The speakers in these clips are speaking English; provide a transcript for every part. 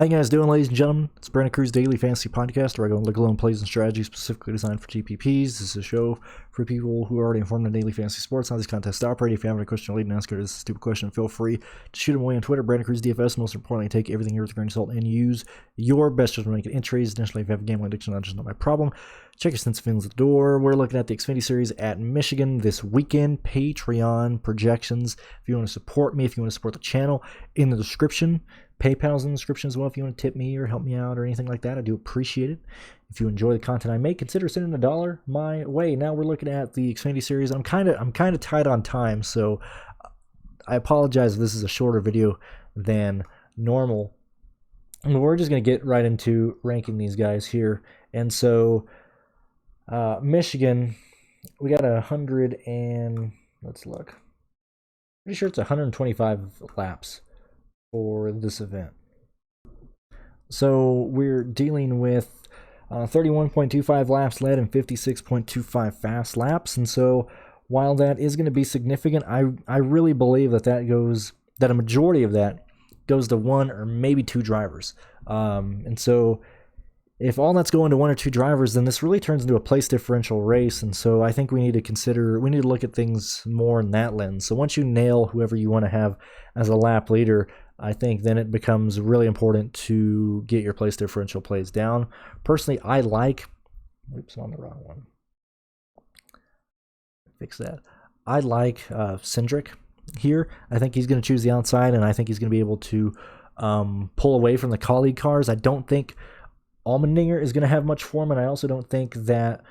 How you guys doing, ladies and gentlemen? It's Brandon Cruz Daily Fantasy Podcast, where I go and look alone plays and strategies specifically designed for GPPs. This is a show for people who are already informed on daily fantasy sports, how these contests operate. If you have any question related to NASCAR, this is a stupid question, feel free to shoot them away on Twitter, BrandonCruzDFS. Most importantly, take everything here with a grain of salt and use your best judgment when making entries. Additionally, if you have a gambling addiction, that's just not my problem. Check your sense of at the door. We're looking at the Xfinity Series at Michigan this weekend. Patreon projections. If you want to support me, if you want to support the channel, in the description. PayPal's in the description as well if you want to tip me or help me out or anything like that. I do appreciate it. If you enjoy the content I make, consider sending $1 my way. Now we're looking at the Xfinity Series. I'm kind of tight on time, so I apologize if this is a shorter video than normal. And we're just going to get right into ranking these guys here. And so Michigan, we got 100 and let's look. Pretty sure it's 125 laps for this event. So we're dealing with 31.25 laps led and 56.25 fast laps. And so while that is going to be significant, I really believe that a majority of that goes to one or maybe two drivers. And so if all that's going to one or two drivers, then this really turns into a place differential race. And so I think we need to look at things more in that lens. So once you nail whoever you want to have as a lap leader, I think then it becomes really important to get your place differential plays down. Personally, I like, oops, I'm on the wrong one. Fix that. I like Cindric here. I think he's going to choose the outside, and I think he's going to be able to pull away from the colleague cars. I don't think Allmendinger is going to have much for him, and I also don't think that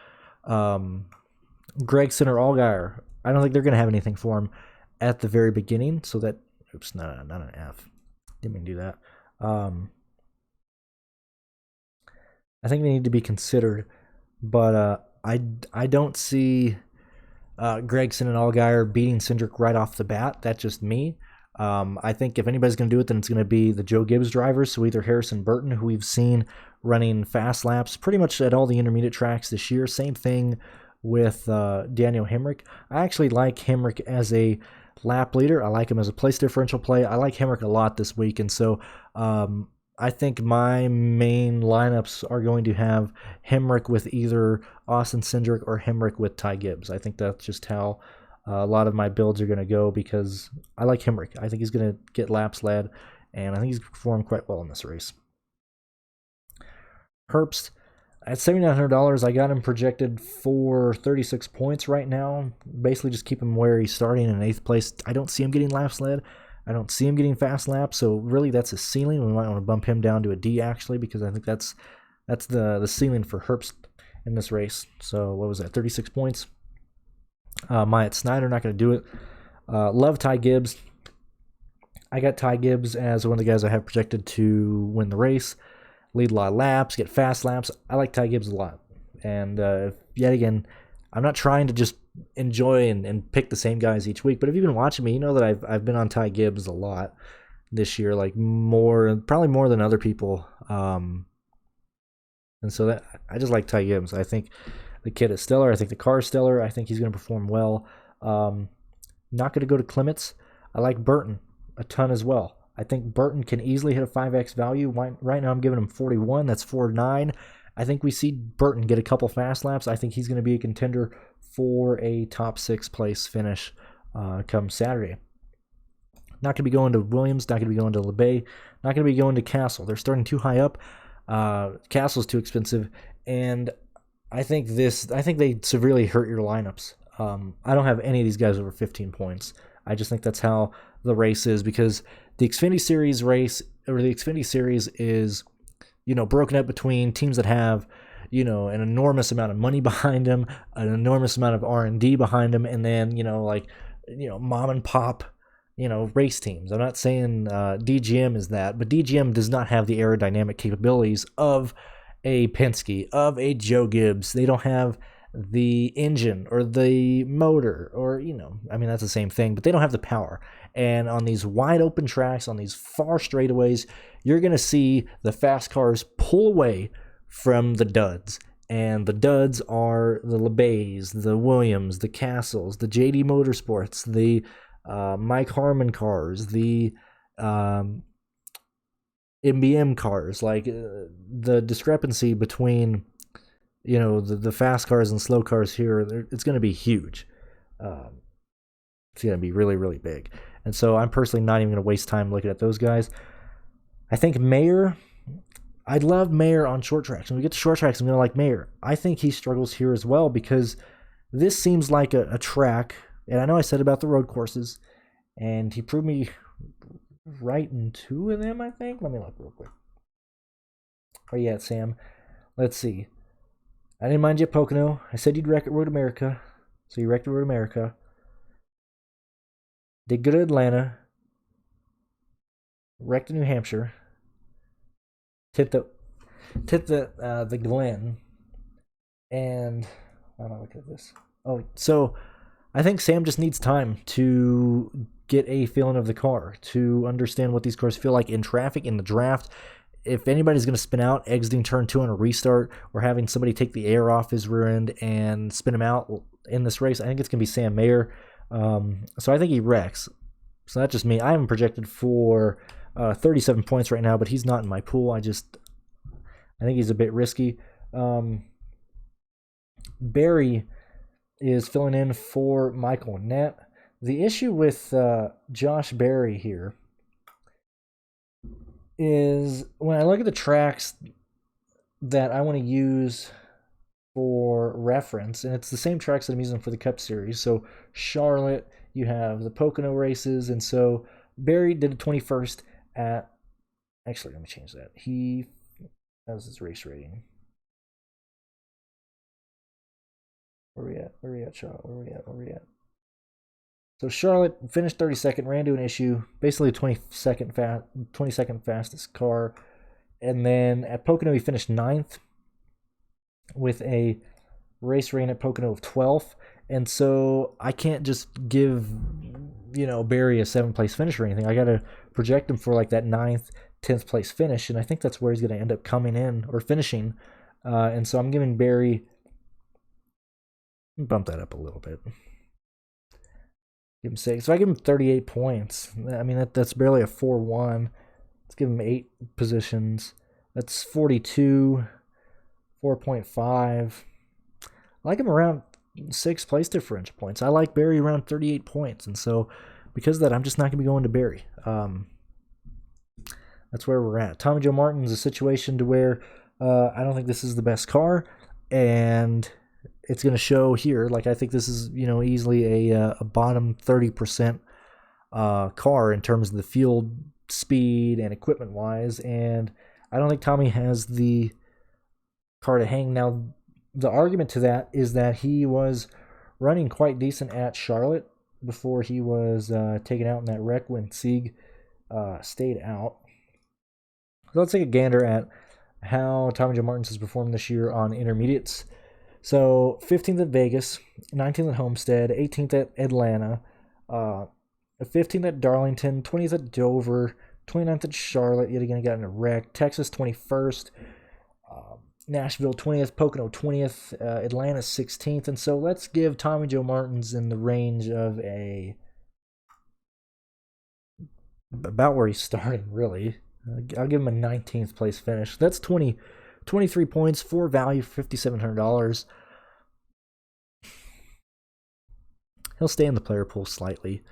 Gregson or Allgaier, I don't think they're going to have anything for him at the very beginning. So that, oops, not an F. Didn't mean to do that. I think they need to be considered, but I don't see Gregson and Allgaier beating Cindric right off the bat. That's just me. I think if anybody's going to do it, then it's going to be the Joe Gibbs drivers, so either Harrison Burton, who we've seen running fast laps pretty much at all the intermediate tracks this year. Same thing with Daniel Hemrick. I actually like Hemrick as a lap leader. I like him as a place differential play. I like Hemrick a lot this week, and so I think my main lineups are going to have Hemrick with either Austin Cindric or Hemrick with Ty Gibbs. I think that's just how a lot of my builds are going to go because I like Hemrick. I think he's going to get laps led, and I think he's performed quite well in this race. Herbst, at $7,900, I got him projected for 36 points right now. Basically just keep him where he's starting in 8th place. I don't see him getting laps led. I don't see him getting fast laps, so really that's a ceiling. We might want to bump him down to a D, actually, because I think that's the ceiling for Herbst in this race. So what was that, 36 points? Myatt Snyder, not going to do it. Love Ty Gibbs. I got Ty Gibbs as one of the guys I have projected to win the race, lead a lot of laps, get fast laps. I like Ty Gibbs a lot. And yet again, I'm not trying to just enjoy and pick the same guys each week, but if you've been watching me, you know that I've been on Ty Gibbs a lot this year, like probably more than other people. And so that I just like Ty Gibbs. I think the kid is stellar. I think the car is stellar. I think he's going to perform well. Not going to go to Clements. I like Burton a ton as well. I think Burton can easily hit a 5x value. Right now I'm giving him 41. That's 4.9. I think we see Burton get a couple fast laps. I think he's going to be a contender for a top 6 place finish come Saturday. Not going to be going to Williams. Not going to be going to LeBay. Not going to be going to Castle. They're starting too high up. Castle's too expensive. And I think they severely hurt your lineups. I don't have any of these guys over 15 points. I just think that's how the race is, because the Xfinity Series race, or the Xfinity Series is, broken up between teams that have, an enormous amount of money behind them, an enormous amount of R&D behind them, and then, mom and pop, race teams. I'm not saying DGM is that, but DGM does not have the aerodynamic capabilities of a Penske, of a Joe Gibbs. They don't have the engine or the motor, or that's the same thing, but they don't have the power. And on these wide open tracks, on these far straightaways, you're going to see the fast cars pull away from the duds. And the duds are the LeBays, the Williams, the Castles, the JD Motorsports, the Mike Harmon cars, the MBM cars. Like the discrepancy between the fast cars and slow cars here, it's going to be huge. It's going to be really, really big. And so I'm personally not even going to waste time looking at those guys. I think Mayer, I'd love Mayer on short tracks. When we get to short tracks, I'm going to like Mayer. I think he struggles here as well because this seems like a track, and I know I said about the road courses, and he proved me right in 2 of them, I think. Let me look real quick. Where you at, Sam? Let's see. I didn't mind you at Pocono. I said you'd wreck at Road America, so you wrecked at Road America. Did good at Atlanta. Wrecked in New Hampshire. Tipped the Glen. And why am I looking at this? Oh, so I think Sam just needs time to get a feeling of the car, to understand what these cars feel like in traffic, in the draft. If anybody's going to spin out exiting turn 2 on a restart, or having somebody take the air off his rear end and spin him out in this race, I think it's going to be Sam Mayer. So I think he wrecks. So that's just me. I haven't projected for 37 points right now, but he's not in my pool. I think he's a bit risky. Barry is filling in for Michael Nett. The issue with Josh Berry here is when I look at the tracks that I want to use for reference, and it's the same tracks that I'm using for the Cup Series. So Charlotte, you have the Pocono races, and so Barry did a 21st at, actually, let me change that. That was his race rating. Where are we at, Charlotte? Where are we at? So Charlotte finished 32nd, ran into an issue, basically 22nd fastest car. And then at Pocono, he finished 9th with a race rating at Pocono of 12th. And so I can't just give, Barry a 7th place finish or anything. I got to project him for like that 9th, 10th place finish. And I think that's where he's going to end up coming in or finishing. And so I'm giving Barry, bump that up a little bit. Give him 6. So I give him 38 points. I mean, that's barely a 4-1. Let's give him 8 positions. That's 42, 4.5. I like him around 6 place differential points. I like Barry around 38 points. And so because of that, I'm just not going to be going to Barry. That's where we're at. Tommy Joe Martin's a situation to where I don't think this is the best car. And it's going to show here. Like, I think this is, easily a bottom 30% car in terms of the field speed and equipment wise. And I don't think Tommy has the car to hang. Now, the argument to that is that he was running quite decent at Charlotte before he was taken out in that wreck when Sieg stayed out. So let's take a gander at how Tommy Joe Martins has performed this year on intermediates. So 15th at Vegas, 19th at Homestead, 18th at Atlanta, 15th at Darlington, 20th at Dover, 29th at Charlotte, yet again got in a wreck, Texas 21st, Nashville 20th, Pocono 20th, Atlanta 16th. And so let's give Tommy Joe Martins in the range of about where he's starting, really. I'll give him a 19th place finish. That's 23 points, for value, $5,700. He'll stay in the player pool slightly.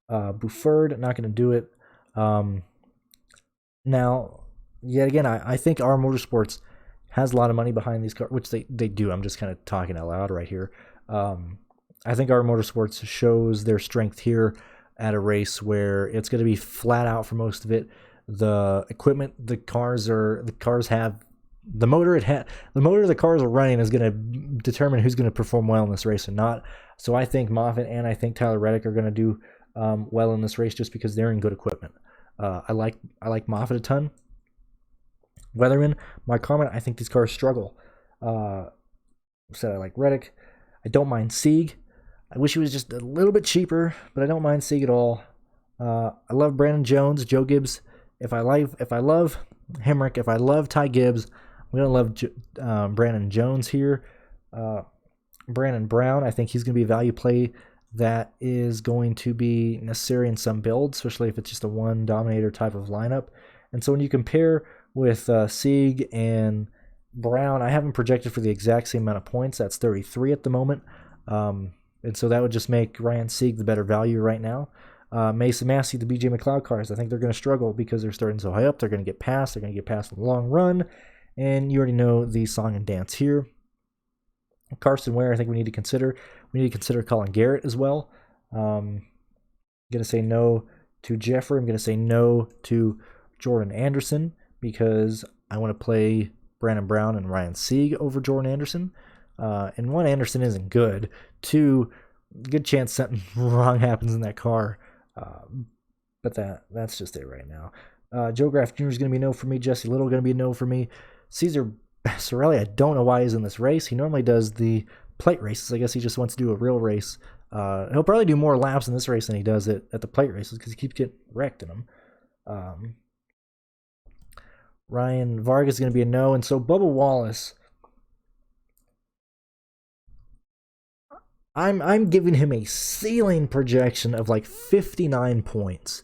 Buford, not going to do it. Now, yet again, I think our Motorsports has a lot of money behind these cars, which they do. I'm just kind of talking out loud right here. I think our Motorsports shows their strength here at a race where it's going to be flat out for most of it. The equipment, the motor the cars are running is going to determine who's going to perform well in this race or not. So I think Moffitt and I think Tyler Reddick are going to do well in this race just because they're in good equipment. I like Moffitt a ton. Weatherman, my comment, I think these cars struggle. So I like Reddick. I don't mind Sieg. I wish he was just a little bit cheaper, but I don't mind Sieg at all. I love Brandon Jones, Joe Gibbs. If I love Hemrick, if I love Ty Gibbs, I'm going to love Brandon Jones here. Brandon Brown, I think he's going to be a value play that is going to be necessary in some builds, especially if it's just a one dominator type of lineup. And so when you compare with Sieg and Brown, I have him projected for the exact same amount of points. That's 33 at the moment. And so that would just make Ryan Sieg the better value right now. Mason Massey, the BJ McLeod cars, I think they're going to struggle because they're starting so high up. They're going to get passed. They're going to get passed in the long run. And you already know the song and dance here. Carson Ware, I think we need to consider. We need to consider Colin Garrett as well. I'm going to say no to Jeffrey. I'm going to say no to Jordan Anderson because I want to play Brandon Brown and Ryan Sieg over Jordan Anderson. And one, Anderson isn't good. Two, good chance something wrong happens in that car. But that's just it right now. Joe Graff Jr. is going to be no for me. Jesse Little going to be a no for me. Cesar Sorelli, I don't know why he's in this race. He normally does the plate races. I guess he just wants to do a real race. He'll probably do more laps in this race than he does at the plate races because he keeps getting wrecked in them. Ryan Vargas is going to be a no. And so Bubba Wallace, I'm giving him a ceiling projection of like 59 points.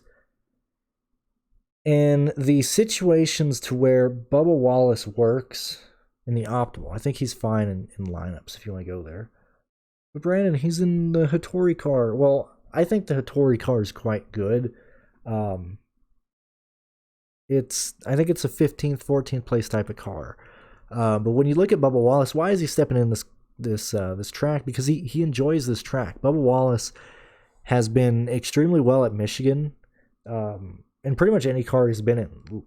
And the situations to where Bubba Wallace works in the optimal, I think he's fine in lineups if you want to go there. But Brandon, he's in the Hattori car. Well, I think the Hattori car is quite good. I think it's a 15th, 14th place type of car. But when you look at Bubba Wallace, why is he stepping in this track? Because he enjoys this track. Bubba Wallace has been extremely well at Michigan. And pretty much any car he's been in.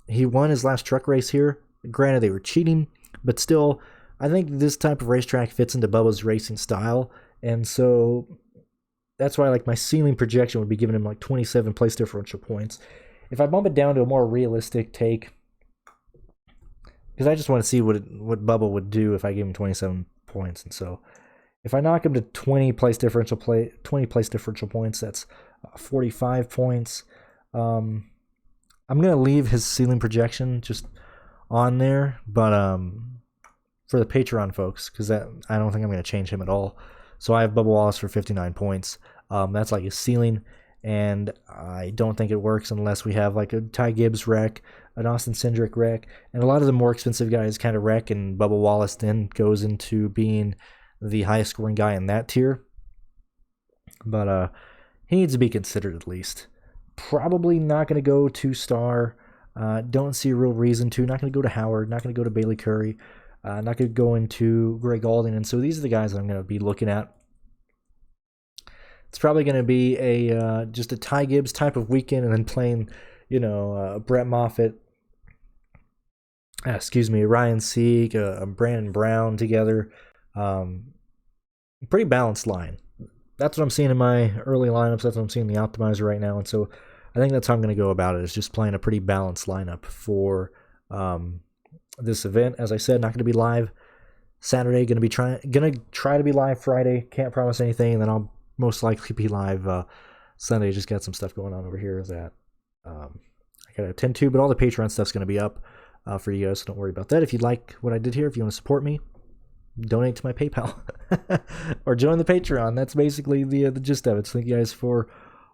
He won his last truck race here. Granted, they were cheating, but still, I think this type of racetrack fits into Bubba's racing style. And so that's why like my ceiling projection would be giving him like 27 place differential points. If I bump it down to a more realistic take, because I just want to see what Bubba would do if I gave him 27 points. And so if I knock him to 20 place differential points, that's 45 points. I'm going to leave his ceiling projection just on there, but for the Patreon folks, because I don't think I'm going to change him at all. So I have Bubba Wallace for 59 points. That's like his ceiling, and I don't think it works unless we have like a Ty Gibbs wreck, an Austin Cindric wreck, and a lot of the more expensive guys kind of wreck, and Bubba Wallace then goes into being the highest scoring guy in that tier. But he needs to be considered at least. Probably not going to go 2-star. Don't see a real reason to. Not going to go to Howard. Not going to go to Bailey Curry. Not going to go into Greg Alding. And so these are the guys I'm going to be looking at. It's probably going to be just a Ty Gibbs type of weekend, and then playing, Brett Moffitt. Ryan Sieg, Brandon Brown together. Pretty balanced line. That's what I'm seeing in my early lineups. That's what I'm seeing in the optimizer right now. And so I think that's how I'm going to go about it, is just playing a pretty balanced lineup for this event. As I said, not going to be live Saturday. Going to try to be live Friday. Can't promise anything. And then I'll most likely be live Sunday. Just got some stuff going on over here that I got to attend to. But all the Patreon stuff's going to be up for you guys, so don't worry about that. If you like what I did here, if you want to support me, donate to my PayPal or join the Patreon. That's basically the gist of it. So thank you guys for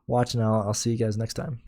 watching. I'll see you guys next time.